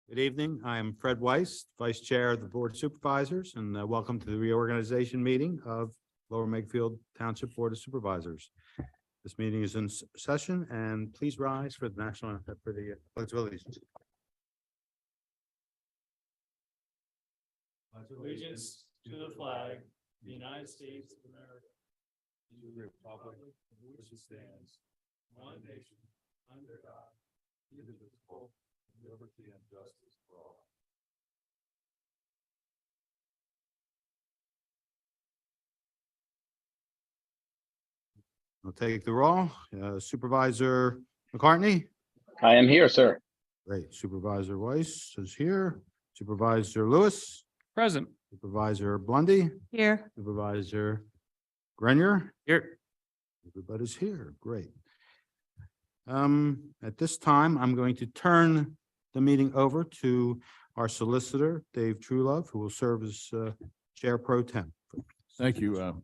Good evening. I am Fred Weiss, Vice Chair of the Board of Supervisors, and welcome to the reorganization meeting of Lower Makefield Township Board of Supervisors. This meeting is in session, and please rise for the Pledge of Allegiance. Allegiance to the flag, the United States of America, and to the republic for which it stands, one nation, under God, indivisible, with liberty and justice for all. I'll take the roll. Supervisor McCartney. I am here, sir. Great. Supervisor Weiss is here. Supervisor Lewis. Present. Supervisor Blundy. Here. Supervisor Grenier. Here. Everybody's here. Great. At this time, I'm going to turn the meeting over to our solicitor, Dave Truelove, who will serve as Chair Pro Tem. Thank you, Mr.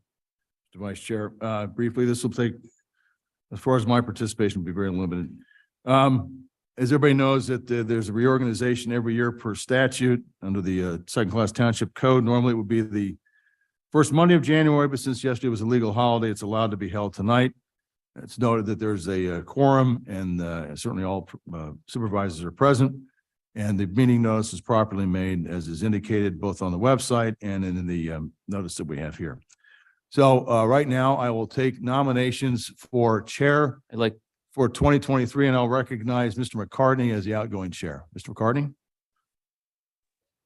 Vice Chair. Briefly, this will take, as far as my participation, will be very limited. As everybody knows that there's a reorganization every year per statute under the second-class township code. Normally, it would be the first Monday of January, but since yesterday was a legal holiday, it's allowed to be held tonight. It's noted that there's a quorum and certainly all supervisors are present. And the meeting notice is properly made as is indicated both on the website and in the notice that we have here. So right now I will take nominations for chair for 2023, and I'll recognize Mr. McCartney as the outgoing chair. Mr. McCartney?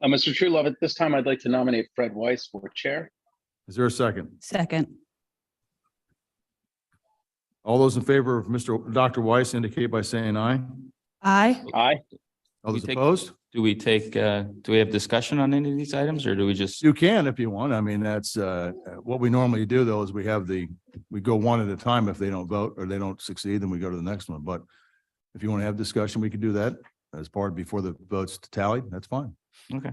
Mr. Truelove, at this time, I'd like to nominate Fred Weiss for chair. Is there a second? Second. All those in favor of Dr. Weiss indicate by saying aye. Aye. Aye. All those We take- opposed? Do we have discussion on any of these items, or do we just? You can if you want. I mean, that's what we normally do though, is we go one at a time. If they don't vote or they don't succeed, then we go to the next one. But if you want to have discussion, we can do that as part before the votes tally. That's fine. Okay.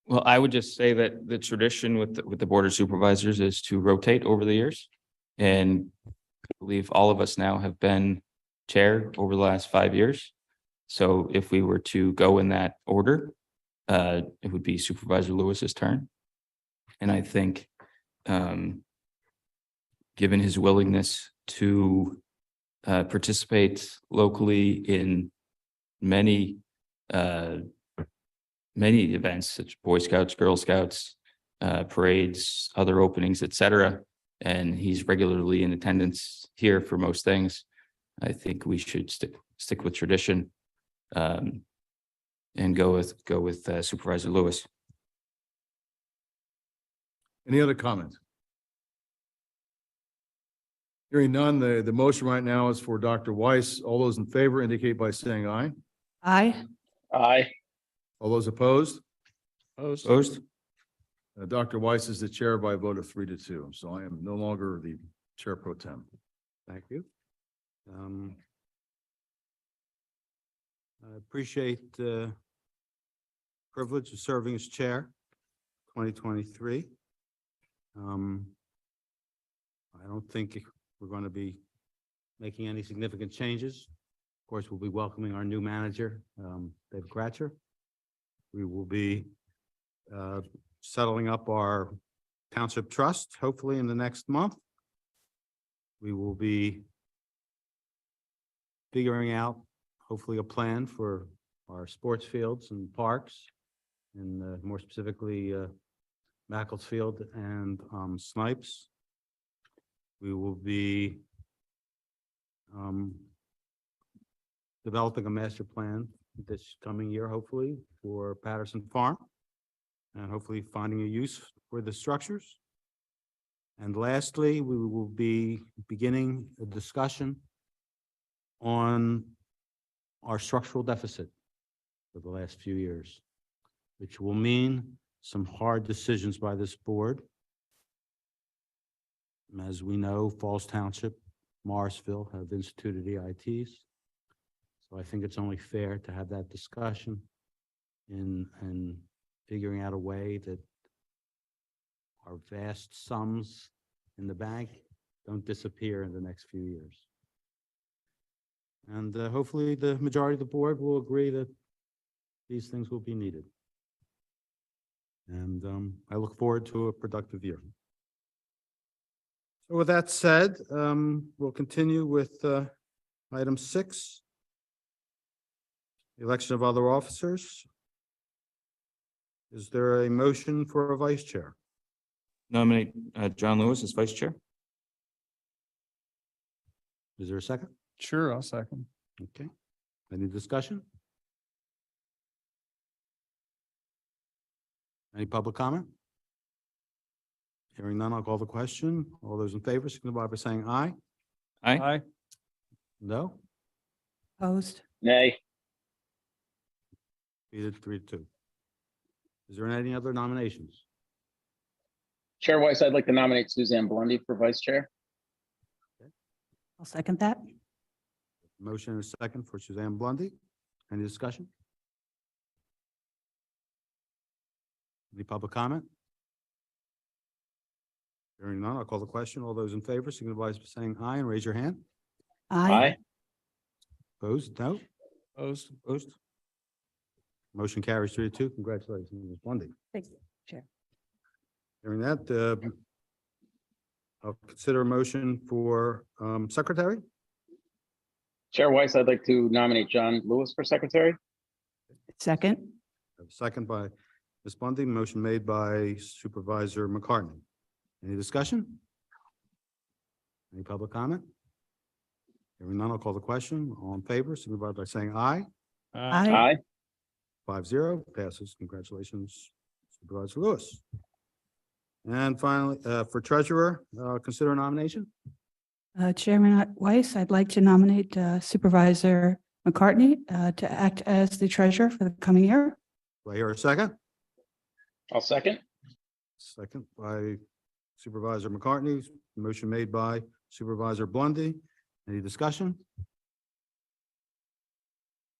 Well, I would just say that the tradition with the Board of Supervisors is to rotate over the years. And I believe all of us now have been chair over the last 5 years. So if we were to go in that order, it would be Supervisor Lewis's turn. And I think, given his willingness to participate locally in many events such as Boy Scouts, Girl Scouts, parades, other openings, etc., and he's regularly in attendance here for most things, I think we should stick with tradition, and go with Supervisor Lewis. Any other comments? Hearing none, the motion right now is for Dr. Weiss. All those in favor indicate by saying aye. Aye. Aye. All those opposed? Opposed? Dr. Weiss is the chair by a vote of 3-2. So I am no longer the chair pro tem. Thank you. I appreciate the privilege of serving as chair 2023. I don't think we're going to be making any significant changes. Of course, we'll be welcoming our new manager, Dave Kratcher. We will be settling up our township trust, hopefully in the next month. We will be figuring out, hopefully, a plan for our sports fields and parks, and more specifically, Makefield and Snipes. We will be developing a master plan this coming year, hopefully, for Patterson Farm, and hopefully finding a use for the structures. And lastly, we will be beginning a discussion on our structural deficit for the last few years, which will mean some hard decisions by this board. As we know, Falls Township, Morrisville have instituted EITs. So I think it's only fair to have that discussion in figuring out a way that our vast sums in the bank don't disappear in the next few years. And hopefully the majority of the board will agree that these things will be needed. And I look forward to a productive year. So with that said, we'll continue with item 6. Election of other officers. Is there a motion for a vice chair? Nominate John Lewis as vice chair. Is there a second? Sure, I'll second. Okay. Any discussion? Any public comment? Hearing none, I'll call the question. All those in favor, signify by saying aye. Aye. Aye. No? Opposed? Nay. Either 3-2. Is there any other nominations? Chair Weiss, I'd like to nominate Suzanne Blondie for vice chair. I'll second that. Motion and a second for Suzanne Blondie. Any discussion? Any public comment? Hearing none, I'll call the question. All those in favor, signify by saying aye and raise your hand. Aye. Opposed? No? Opposed? Opposed? Motion carries 3-2. Congratulations, Ms. Blondie. Thank you, Chair. Hearing that, I'll consider a motion for secretary. Chair Weiss, I'd like to nominate John Lewis for secretary. Second? A second by Ms. Bundy, motion made by Supervisor McCartney. Any discussion? Any public comment? Hearing none, I'll call the question. All in favor, signify by saying aye. Aye. Aye. 5-0, passes. Congratulations, Supervisor Lewis. And finally, for treasurer, consider a nomination. Chairman Weiss, I'd like to nominate Supervisor McCartney to act as the treasurer for the coming year. Do I hear a second? I'll second. Second by Supervisor McCartney, motion made by Supervisor Blondie. Any discussion?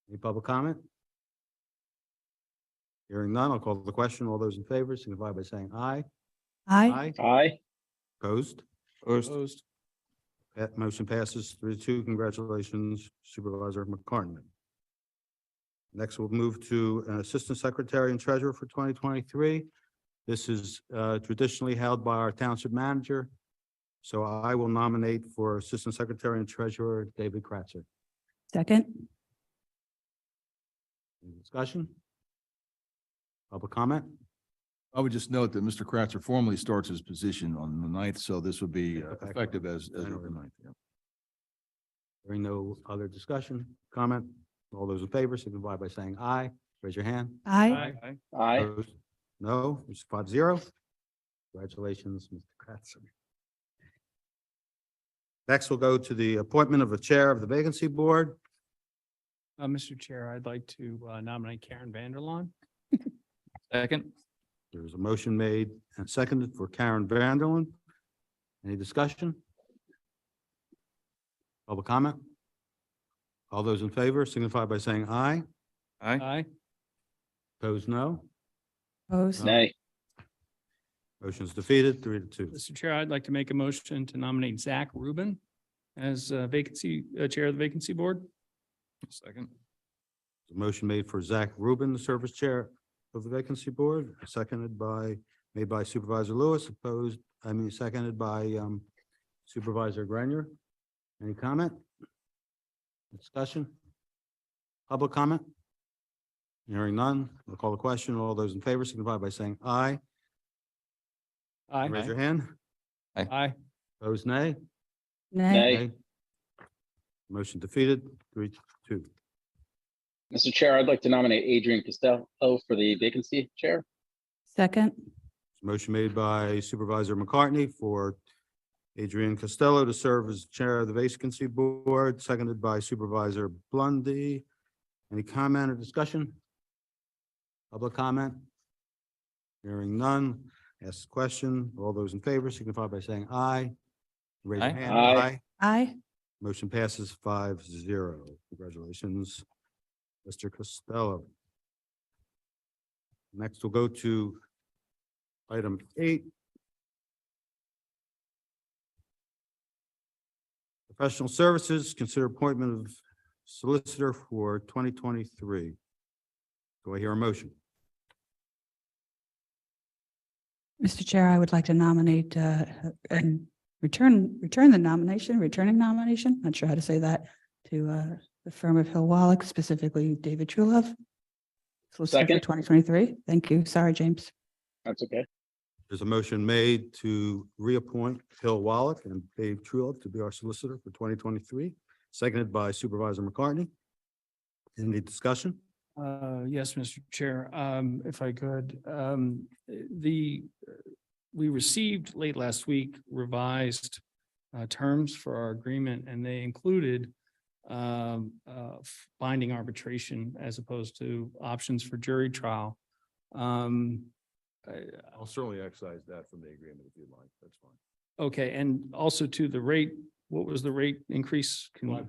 Any public comment? Hearing none, I'll call the question. All those in favor signify by saying aye. Aye. Aye. Opposed? Opposed? That motion passes 3-2. Congratulations, Supervisor McCartney. Next, we'll move to an Assistant Secretary and Treasurer for 2023. This is traditionally held by our Township Manager. So I will nominate for Assistant Secretary and Treasurer, David Kratzer. Second? Any discussion? Public comment? I would just note that Mr. Kratzer formally starts his position on the 9th, so this would be effective as of the 9th. Yeah. Hearing no other discussion, comment, all those in favor signify by saying aye. Raise your hand. Aye. Aye. Opposed? No, it's 5-0. Congratulations, Mr. Kratzer. Next, we'll go to the appointment of a chair of the vacancy board. Mr. Chair, I'd like to nominate Karen Vanderlaan. Second. There's a motion made and seconded for Karen Vanderland. Any discussion? Public comment? All those in favor signify by saying aye. Aye. Aye. Opposed, no. Opposed? Nay. Motion's defeated, 3-2. Mr. Chair, I'd like to make a motion to nominate Zach Rubin as chair of the vacancy board. Second. A motion made for Zach Rubin, the service chair of the vacancy board, made by Supervisor Lewis, seconded by Supervisor Grenier. Any comment? Discussion? Public comment? Hearing none, I'll call the question. All those in favor signify by saying aye. Aye. Raise your hand. Aye. Opposed, nay. Nay. Motion defeated, 3-2. Mr. Chair, I'd like to nominate Adrian Costello for the vacancy chair. Second? Motion made by Supervisor McCartney for Adrian Costello to serve as chair of the vacancy board, seconded by Supervisor Blondie. Any comment or discussion? Public comment? Hearing none, ask the question. All those in favor signify by saying aye. Raise your Aye. hand. Aye. Aye. Motion passes 5-0. Congratulations, Mr. Costello. Next, we'll go to item 8. Professional services, consider appointment of solicitor for 2023. Do I hear a motion? Mr. Chair, I would like to nominate and returning the nomination, not sure how to say that, to the firm of Hill Wallach, specifically David Truelove. Solicitor for Second. 2023. Thank you. Sorry, James. That's okay. There's a motion made to reappoint Hill Wallach and Dave Truelove to be our solicitor for 2023, seconded by Supervisor McCartney. Any discussion? Yes, Mr. Chair, if I could, we received late last week revised terms for our agreement, and they included binding arbitration as opposed to options for jury trial. I'll certainly excise that from the agreement if you'd like. That's fine. Okay, and also to the rate, what was the rate increase? Can you- $5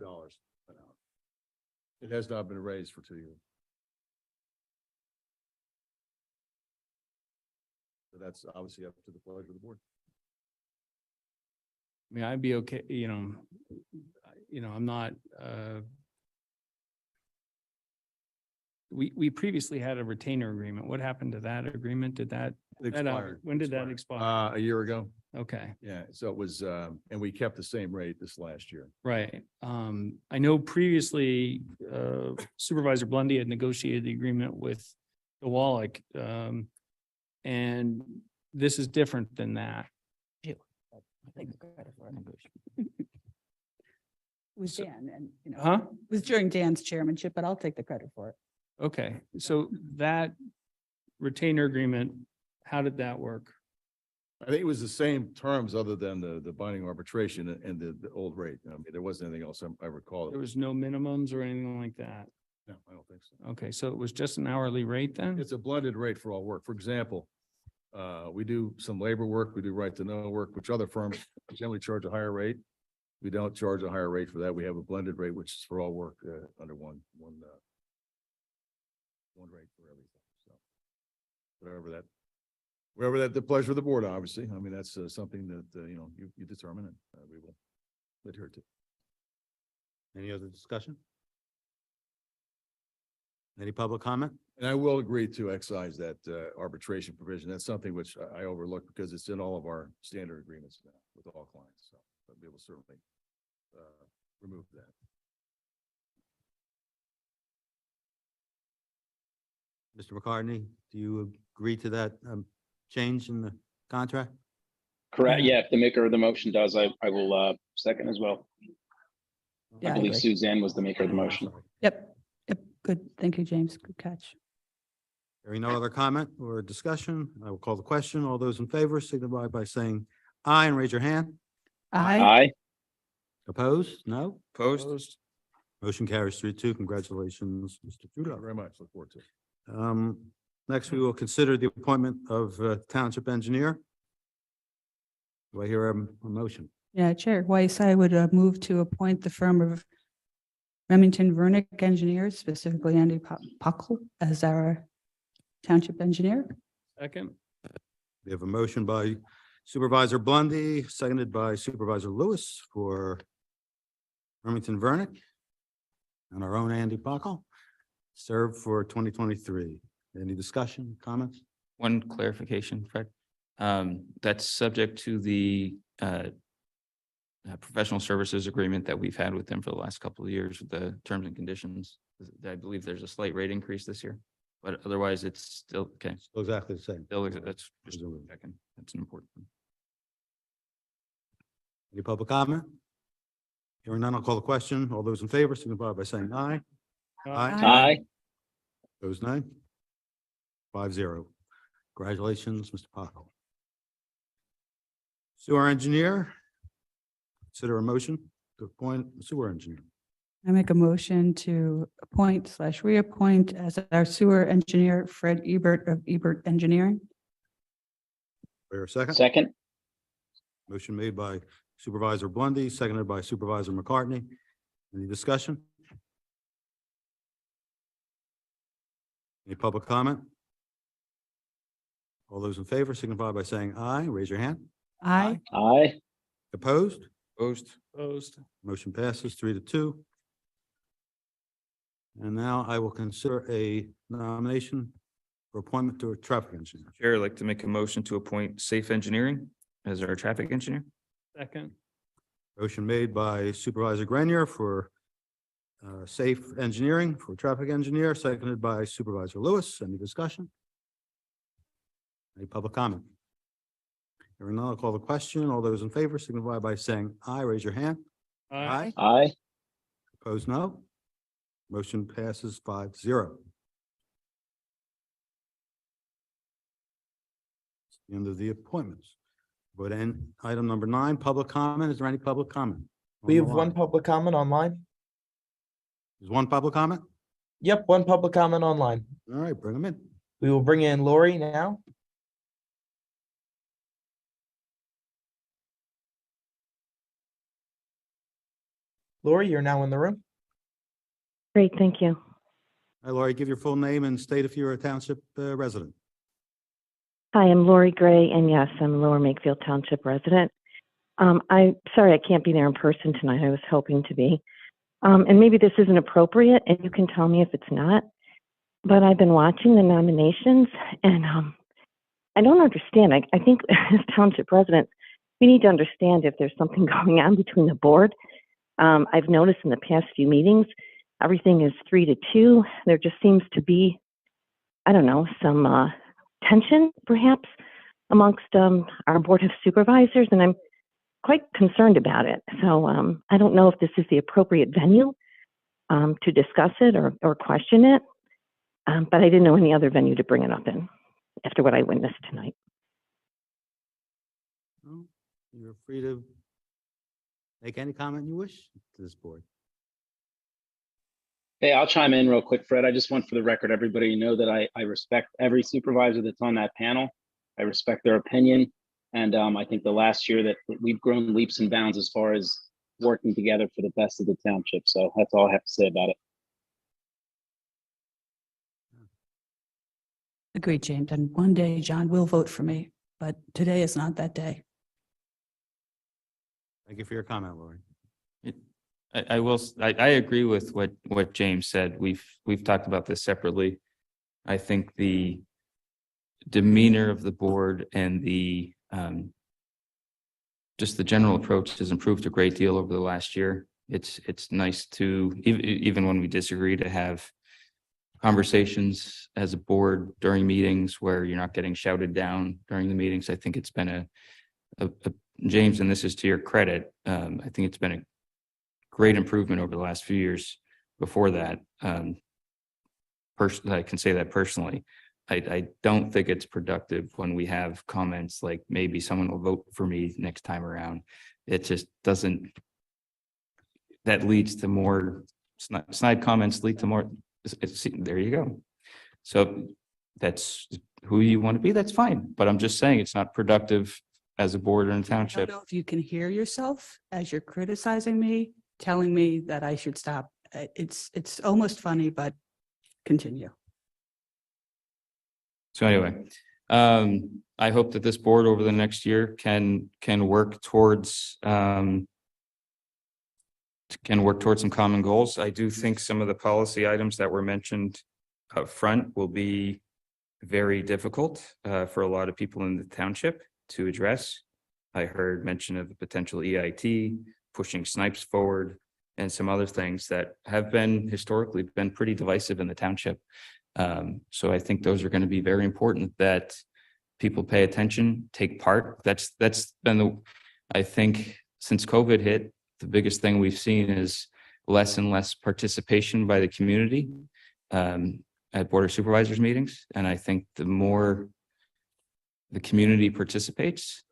an hour. It has not been raised for 2 years. So that's obviously up to the pleasure of the board. I mean, I'd be okay, I'm not, we previously had a retainer agreement. What happened to that agreement? Did that, It that, expired. when did that expire? A year ago. Okay, Yeah, so it was, and we kept the same rate this last year. right. I know previously Supervisor Blondie had negotiated the agreement with the Wallach. And this is different than that. It was Dan and, Huh? it was during Dan's chairmanship, but I'll take the credit for it. Okay, so that retainer agreement, how did that work? I think it was the same terms other than the binding arbitration and the old rate. I mean, there wasn't anything else I recall. There was no minimums or anything like that? No, I don't think so. Okay, so it was just an hourly rate then? It's a blended rate for all work. For example, we do some labor work, we do right to know work, which other firms generally charge a higher rate. We don't charge a higher rate for that. We have a blended rate, which is for all work, under one rate for everything. So wherever that, the pleasure of the board, obviously. I mean, that's something that, you determine and we will adhere to. Any other discussion? Any public comment? And I will agree to excise that arbitration provision. That's something which I overlooked because it's in all of our standard agreements now with all clients. So we will certainly remove that. Mr. McCartney, do you agree to that change in the contract? Correct. Yeah, if the maker of the motion does, I will second as well. Yeah, I I believe agree. Suzanne was the maker of the motion. Yep, good. Thank you, James. Good catch. Hearing no other comment or discussion, I will call the question. All those in favor signify by saying aye and raise your hand. Aye. Aye. Opposed? No? Opposed? Motion carries 3-2. Congratulations, Mr. Thank you Trudeau. very much. Look forward to it. Next, we will consider the appointment of township engineer. Do I hear a motion? Yeah, Chair Weiss, I would move to appoint the firm of Remington Vernick Engineers, specifically Andy Puckle, as our township engineer. Second? We have a motion by Supervisor Blondie, seconded by Supervisor Lewis for Remington Vernick and our own Andy Puckle, served for 2023. Any discussion, comments? One clarification, Fred. That's subject to the professional services agreement that we've had with them for the last couple of years with the terms and conditions. I believe there's a slight rate increase this year, but otherwise it's still, okay, Still exactly the same. still, that's just Presumably. checking. That's an important one. Any public comment? Hearing none, I'll call the question. All those in favor signify by saying aye. Aye. Opposed, nay. 5-0. Congratulations, Mr. Puckle. Sewer engineer. Consider a motion to appoint a sewer engineer. I make a motion to appoint/reappoint as our sewer engineer, Fred Ebert of Ebert Engineering. Wait a second. Second. Motion made by Supervisor Blondie, seconded by Supervisor McCartney. Any discussion? Any public comment? All those in favor signify by saying aye. Raise your hand. Aye. Aye. Opposed? Opposed? Opposed? Motion passes 3-2. And now I will consider a nomination for appointment to a traffic engineer. Chair, I'd like to make a motion to appoint Safe Engineering as our traffic engineer. Second. Motion made by Supervisor Grenier for safe engineering for traffic engineer, seconded by Supervisor Lewis. Any discussion? Any public comment? Hearing none, I'll call the question. All those in favor signify by saying aye. Raise your hand. Aye. Aye. Opposed, no. Motion passes 5-0. The end of the appointments. But then item number 9, public comment. Is there any public comment? We on have the one line? public comment online. There's one public comment? Yep, one public comment online. All right, bring them in. We will bring in Lori now. Lori, you're now in the room. Great, thank you. Hi, Laurie, give your full name and state if you're a township resident. Hi, I'm Lori Gray, and yes, I'm a Lower Makefield Township resident. Sorry I can't be there in person tonight. I was hoping to be. And maybe this isn't appropriate, and you can tell me if it's not. But I've been watching the nominations, and I don't understand. I think as township residents, we need to understand if there's something going on between the board. I've noticed in the past few meetings, everything is 3-2. There just seems to be, I don't know, some tension perhaps amongst our board of supervisors, and I'm quite concerned about it. So I don't know if this is the appropriate venue to discuss it or question it, but I didn't know any other venue to bring it up in after what I witnessed tonight. Well, you're free to make any comment you wish to this board. Hey, I'll chime in real quick, Fred. I just want for the record, everybody to know that I respect every supervisor that's on that panel. I respect their opinion. And I think the last year that we've grown leaps and bounds as far as working together for the best of the township. So that's all I have to say about it. Agreed, James. And one day John will vote for me, but today is not that day. Thank you for your comment, Laurie. I agree with what James said. We've talked about this separately. I think the demeanor of the board and the just the general approach has improved a great deal over the last year. It's nice to even when we disagree to have conversations as a board during meetings where you're not getting shouted down during the meetings. I think it's been a James, and this is to your credit. I think it's been a great improvement over the last few years. Before that, I can say that personally. I don't think it's productive when we have comments like maybe someone will vote for me next time around. It just doesn't. That leads to more snide comments. Lead to more. There you go. So that's who you want to be. That's fine. But I'm just saying it's not productive as a board in a I township. don't know if you can hear yourself as you're criticizing me, telling me that I should stop. It's almost funny, but continue. So anyway, I hope that this board over the next year can work towards some common goals. I do think some of the policy items that were mentioned up front will be very difficult for a lot of people in the township to address. I heard mention of the potential EIT, pushing snipes forward, and some other things that have been historically been pretty divisive in the township. So I think those are going to be very important that people pay attention, take part. That's been I think since COVID hit, the biggest thing we've seen is less and less participation by the community at Board of Supervisors meetings. And I think the more the community participates,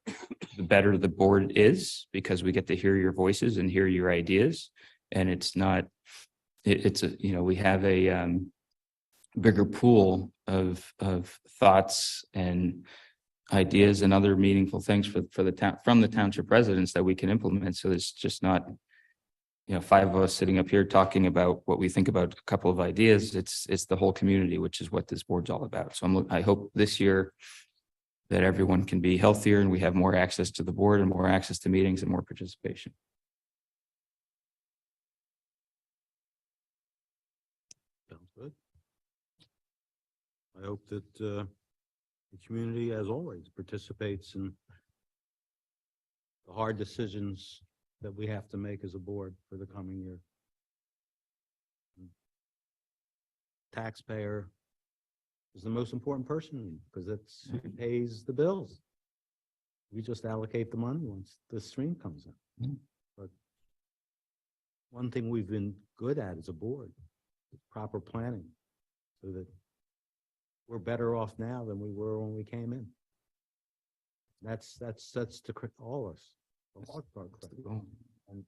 the better the board is, because we get to hear your voices and hear your ideas. And it's not, we have a bigger pool of thoughts and ideas and other meaningful things for the town, from the township residents that we can implement. So it's just not, 5 of us sitting up here talking about what we think about a couple of ideas. It's the whole community, which is what this board's all about. So I hope this year that everyone can be healthier and we have more access to the board and more access to meetings and more participation. Good. I hope that the community, as always, participates in the hard decisions that we have to make as a board for the coming year. Taxpayer is the most important person because it's who pays the bills. We just allocate the money once the stream comes in. But one thing we've been good at as a board is proper planning so that we're better off now than we were when we came in. That's to all of us. The hard part, and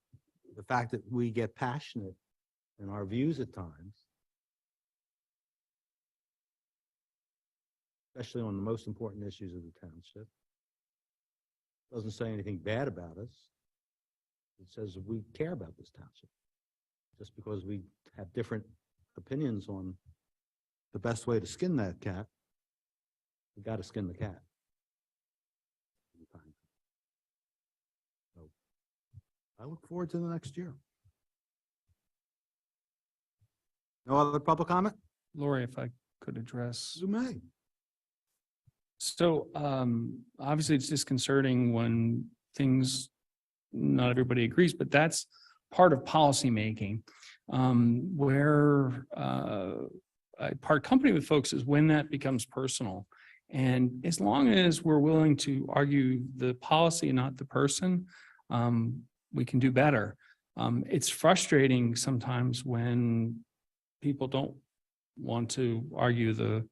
the fact that we get passionate in our views at times, especially on the most important issues of the township, doesn't say anything bad about us. It says we care about this township. Just because we have different opinions on the best way to skin that cat, we got to skin the cat. So I look forward to the next year. No other public comment? Lori, if I could address. You may. So obviously it's disconcerting when things, not everybody agrees, but that's part of policymaking. Where I part company with folks is when that becomes personal. And as long as we're willing to argue the policy and not the person, we can do better. It's frustrating sometimes when people don't want to argue the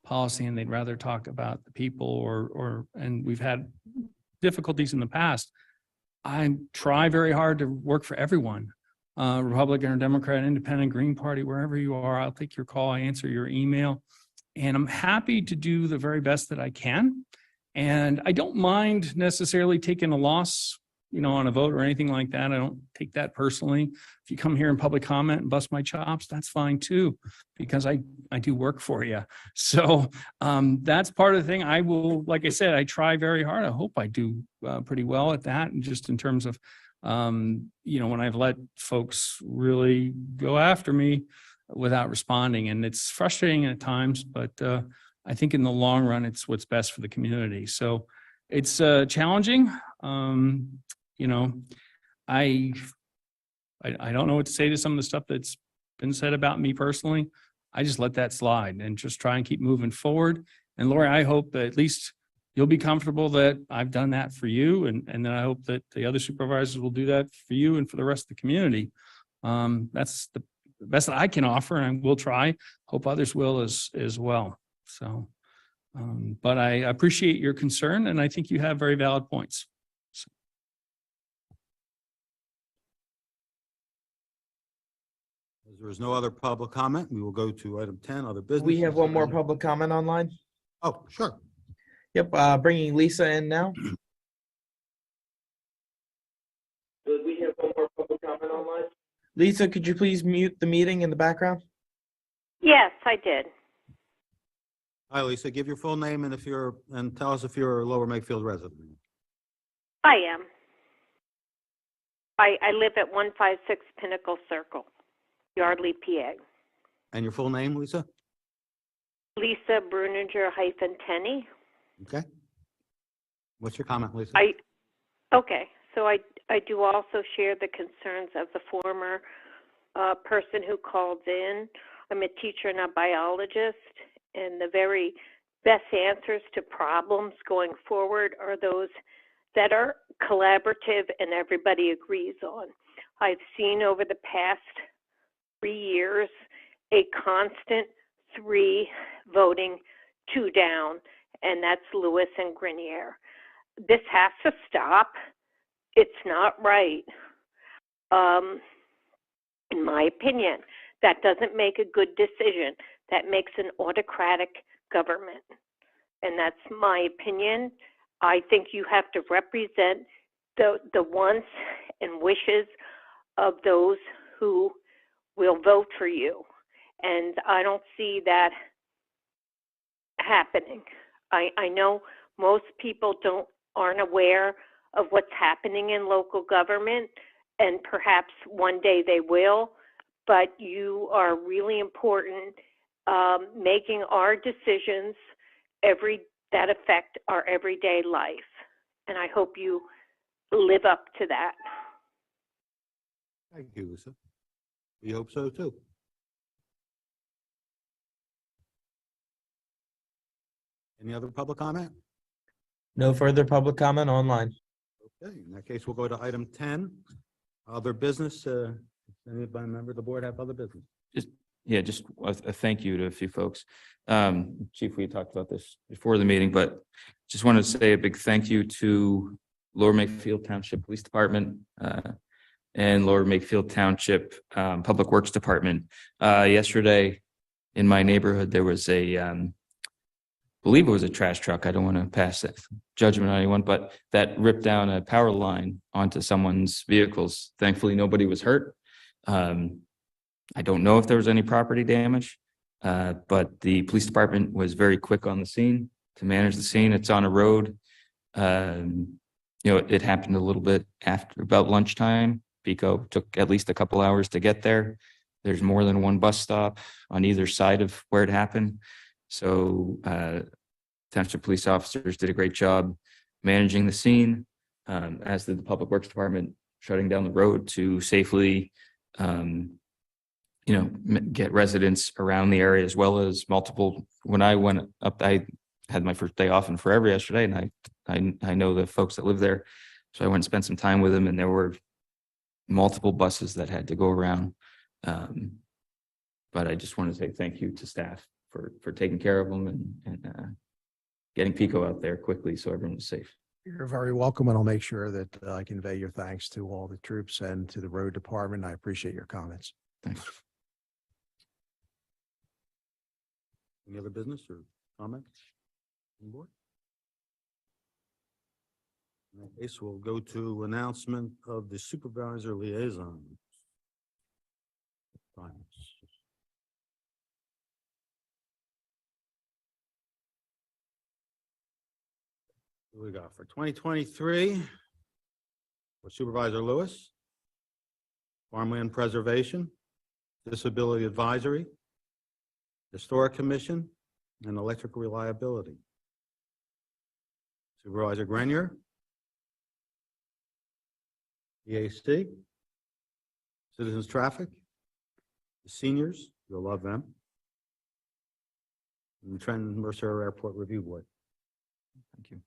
policy and they'd rather talk about the people and we've had difficulties in the past. I try very hard to work for everyone, Republican or Democrat, Independent, Green Party, wherever you are. I'll take your call, I answer your email, and I'm happy to do the very best that I can. And I don't mind necessarily taking a loss, on a vote or anything like that. I don't take that personally. If you come here in public comment and bust my chops, that's fine too, because I do work for you. So that's part of the thing. I will, like I said, I try very hard. I hope I do pretty well at that. And just in terms of, when I've let folks really go after me without responding, and it's frustrating at times, but I think in the long run, it's what's best for the community. So it's challenging. I don't know what to say to some of the stuff that's been said about me personally. I just let that slide and just try and keep moving forward. And Lori, I hope that at least you'll be comfortable that I've done that for you. And then I hope that the other supervisors will do that for you and for the rest of the community. That's the best that I can offer, and I will try. Hope others will as well. So, but I appreciate your concern, and I think you have very valid points. As there is no other public comment, we will go to item 10, other business. We have one more public comment online. Oh, sure. Yep, bringing Lisa in now. Do we have one more public comment online? Lisa, could you please mute the meeting in the background? Yes, I did. Hi, Lisa. Give your full name and tell us if you're a Lower Makefield resident. I am. I live at 156 Pinnacle Circle, Yardley, PA. And your full name, Lisa? Lisa Bruninger-Tenney. Okay. What's your comment, Lisa? Okay, so I do also share the concerns of the former person who called in. I'm a teacher and a biologist, and the very best answers to problems going forward are those that are collaborative and everybody agrees on. I've seen over the past 3 years a constant 3 voting 2 down, and that's Lewis and Grenier. This has to stop. It's not right. In my opinion, that doesn't make a good decision. That makes an autocratic government. And that's my opinion. I think you have to represent the wants and wishes of those who will vote for you. And I don't see that happening. I know most people aren't aware of what's happening in local government, and perhaps one day they will, but you are really important, making our decisions that affect our everyday life. And I hope you live up to that. Thank you, Lisa. We hope so too. Any other public comment? No further public comment online. Okay, in that case, we'll go to item 10, other business. Anybody member of the board have other business? Just a thank you to a few folks. Chief, we talked about this before the meeting, but just wanted to say a big thank you to Lower Makefield Township Police Department and Lower Makefield Township Public Works Department. Yesterday in my neighborhood, there was believe it was a trash truck. I don't want to pass that judgment on anyone, but that ripped down a power line onto someone's vehicles. Thankfully, nobody was hurt. I don't know if there was any property damage, but the police department was very quick on the scene to manage the scene. It's on a road. It happened a little bit after about lunchtime. Pico took at least a couple hours to get there. There's more than one bus stop on either side of where it happened. So township police officers did a great job managing the scene, as did the Public Works Department, shutting down the road to safely get residents around the area, as well as multiple. When I went up, I had my first day off in forever yesterday, and I know the folks that live there. So I went and spent some time with them, and there were multiple buses that had to go around. But I just want to say thank you to staff for taking care of them and getting Pico out there quickly so everyone was safe. You're very welcome, and I'll make sure that I convey your thanks to all the troops and to the road department. I appreciate your comments. Thanks. Any other business or comments on the board? In that case, we'll go to announcement of the supervisor liaison. What we got for 2023? For Supervisor Lewis, Farmland Preservation, Disability Advisory, Historic Commission, and Electric Reliability. Supervisor Grenier, EAC, Citizens Traffic, the Seniors, you'll love them, and the Trenton Mercer Airport Review Board. Thank you.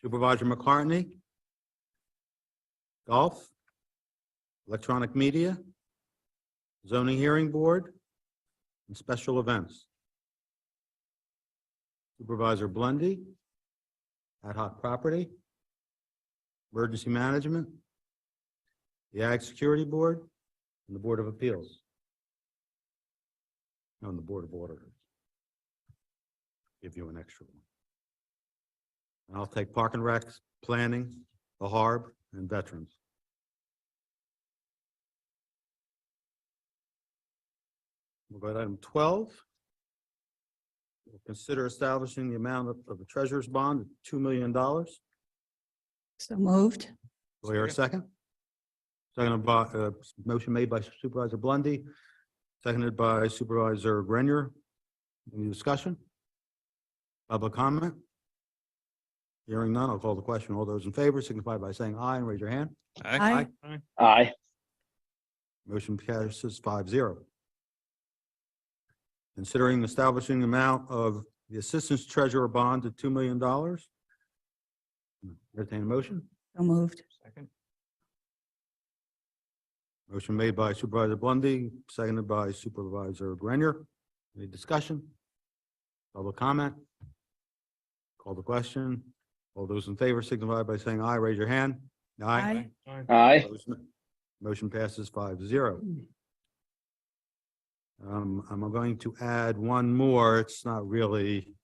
Supervisor McCartney, Golf, Electronic Media, Zoning Hearing Board, and Special Events. Supervisor Blundy, Ad Hoc Property, Emergency Management, the Ag Security Board, and the Board of Appeals. And the Board of Auditors. Give you an extra one. And I'll take Park and Rec, Planning, the Harb, and Veterans. We'll go to item 12. We'll consider establishing the amount of the treasurer's bond at $2 million. So moved. Do I hear a second? Seconded by, motion made by Supervisor Blundy, seconded by Supervisor Grenier. Any discussion? Public comment? Hearing none, I'll call the question. All those in favor signify by saying aye and raise your hand. Aye. Aye. Motion passes 5-0. Considering establishing the amount of the Assistant Treasurer bond at $2 million. Entertain a motion. So moved. Second. Motion made by Supervisor Blundy, seconded by Supervisor Grenier. Any discussion? Public comment? Call the question. All those in favor signify by saying aye. Raise your hand. Aye. Aye. Motion passes 5-0. I'm going to add one more. It's not really,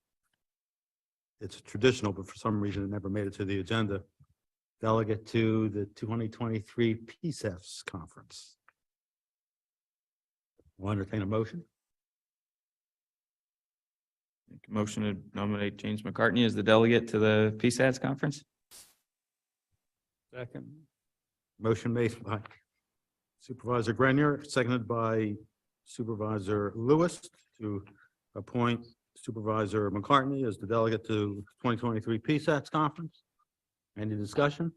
it's traditional, but for some reason it never made it to the agenda. Delegate to the 2023 PSEFs conference. Will entertain a motion. Make a motion to nominate James McCartney as the delegate to the PSATS conference. Second. Motion made by Supervisor Grenier, seconded by Supervisor Lewis to appoint Supervisor McCartney as the delegate to 2023 PSATS conference. Any discussion?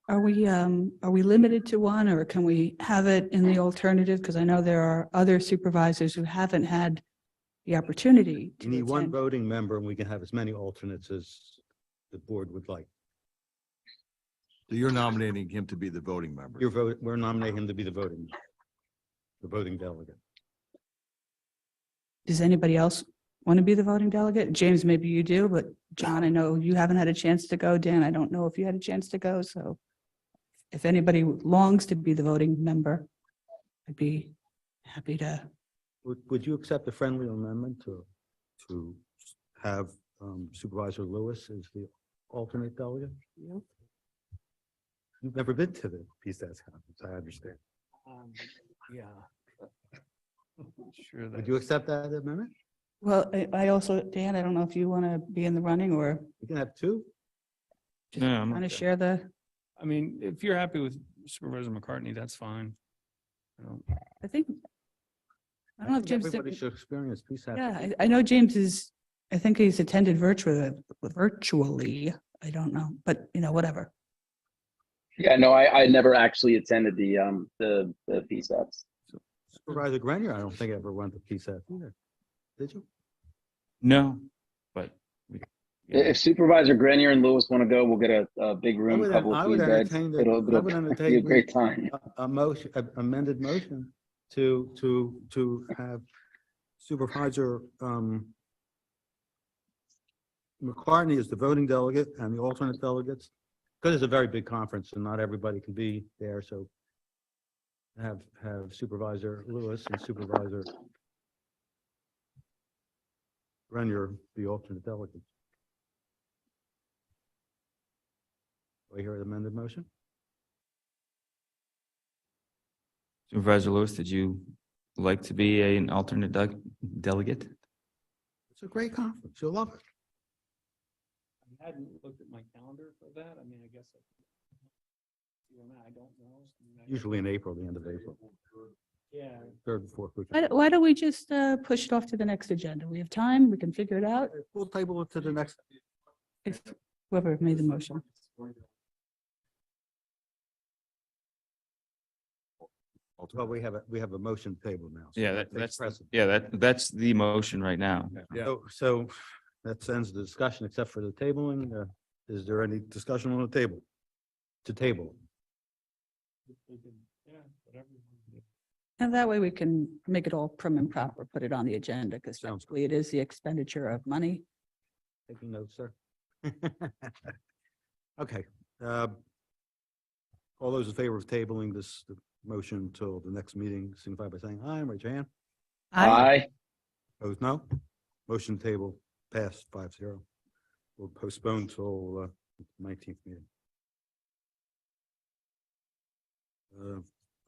Are we limited to one, or can we have it in the alternative? Because I know there are other supervisors who haven't had the opportunity You to need one attend. voting member, and we can have as many alternates as the board would like. So you're nominating him to be the voting member. We're nominating him to be the voting delegate. Does anybody else want to be the voting delegate? James, maybe you do, but John, I know you haven't had a chance to go. Dan, I don't know if you had a chance to go, so if anybody longs to be the voting member, I'd be happy to. Would you accept a friendly amendment to have Supervisor Lewis as the alternate delegate? You've never been to the PSATS conference, I understand. Yeah. Sure. Would you accept that amendment? Well, I also, Dan, I don't know if you want to be in the running or You can have two. just No, I'm kind of okay. share the, I mean, if you're happy with Supervisor McCartney, that's fine. I think, I don't know if think James. Everybody should experience PSATS. Yeah, I know James is, I think he's attended virtually. I don't know, but whatever. Yeah, no, I never actually attended the PSATs. Supervisor Grenier, I don't think ever went to PSATS either. Did you? No, but. If Supervisor Grenier and Lewis want to go, we'll get a big room, would- couple of I would queen beds. entertain the- It'll I would be a entertain great time. A motion, amended motion to have Supervisor McCartney as the voting delegate and the alternate delegates, because it's a very big conference and not everybody can be there, so have Supervisor Lewis and Supervisor Grenier the alternate delegates. Do I hear an amended motion? Supervisor Lewis, did you like to be an alternate delegate? It's a great conference. You'll love it. I hadn't looked at my calendar for that. I mean, I guess. I don't know. Usually in April, the end of April, Yeah. third and fourth week. Why don't we just push it off to the next agenda? We have time, we can figure it out. We'll table it to the next. If whoever made the motion. Well, we have a motion table now. so Yeah, that takes that's, precedent. that's the motion right now. So that ends the discussion except for the tabling. Is there any discussion on the table? To table? And that way we can make it all prim and proper, put it on the agenda, because Sounds technically it is the expenditure of money. Taking notes, sir. Okay. All those in favor of tabling this motion until the next meeting, signify by saying aye, raise your hand. Aye. Opposed, no. Motion table passed 5-0. We'll postpone till 19th meeting.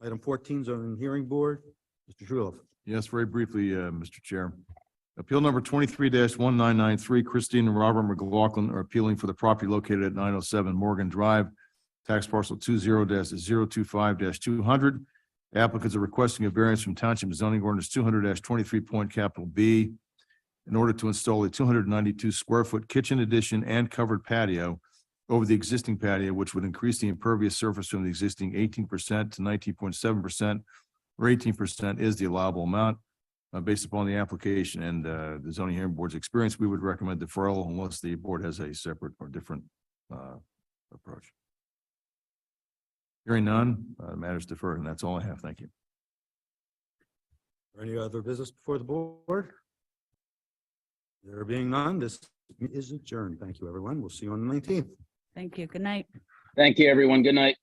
Item 14, zoning hearing board, Mr. Shuloff. Yes, very briefly, Mr. Chair. Appeal number 23-1993, Christine and Robert McLaughlin are appealing for the property located at 907 Morgan Drive, tax parcel 20-025-200. Applicants are requesting a variance from Township Zoning Ordinance 200-23 B in order to install a 292 square foot kitchen addition and covered patio over the existing patio, which would increase the impervious surface from the existing 18% to 19.7%, or 18% is the allowable amount. Based upon the application and the zoning hearing board's experience, we would recommend deferral unless the board has a separate or different approach. Hearing none, matters deferred, and that's all I have. Thank you. Any other business before the board? There being none, this is adjourned. Thank you, everyone. We'll see you on the 19th. Thank you. Good night. Thank you, everyone. Good night.